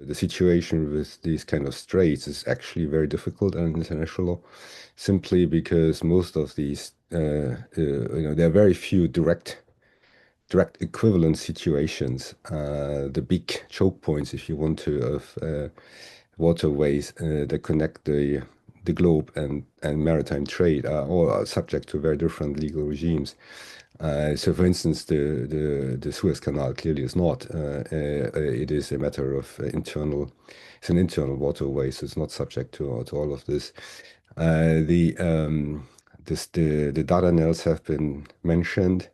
The situation with these kind of straits is actually very difficult under international law, simply because most of these, there are very few direct equivalent situations. The big choke points, if you want to, of waterways that connect the globe and maritime trade are all subject to very different legal regimes. So, for instance, the Suez Canal clearly is not. It is a matter of it's an internal waterway, so it's not subject to all of this. The Dardanelles have been mentioned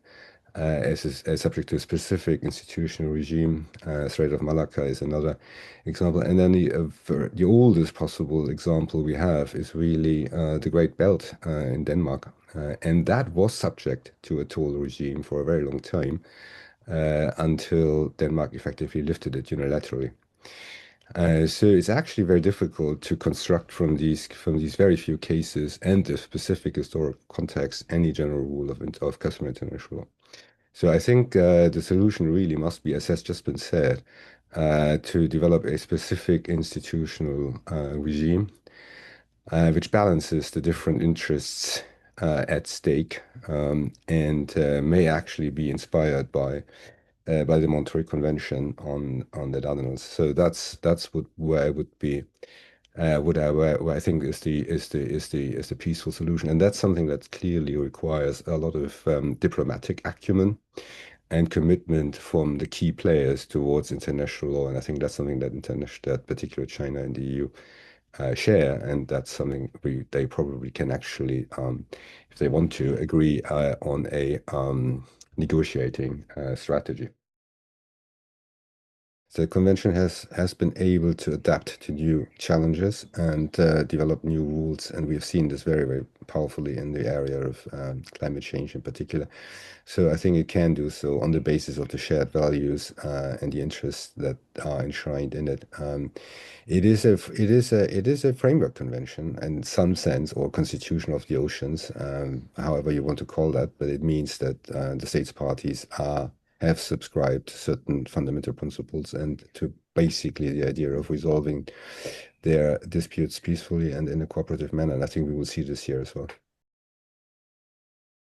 as subject to a specific institutional regime. Strait of Malacca is another example. And then the oldest possible example we have is really the Great Belt in Denmark. And that was subject to a toll regime for a very long time until Denmark effectively lifted it unilaterally. So it's actually very difficult to construct from these very few cases and the specific historical context any general rule of customary international law. So I think the solution really must be, as has just been said, to develop a specific institutional regime which balances the different interests at stake and may actually be inspired by the Monterey Convention on the Dardanelles. So that's where I would be. Where I think is the peaceful solution, and that's something that clearly requires a lot of diplomatic acumen and commitment from the key players towards international law. And I think that's something that particularly China and the EU share, and that's something they probably can actually, if they want to, agree on a negotiating strategy. The convention has been able to adapt to new challenges and develop new rules, and we've seen this very, very powerfully in the area of climate change in particular. So I think it can do so on the basis of the shared values and the interests that are enshrined in it. It is a framework convention in some sense, or constitution of the oceans, however you want to call that, but it means that the states parties have subscribed to certain fundamental principles and to basically the idea of resolving their disputes peacefully and in a cooperative manner. And I think we will see this here as well.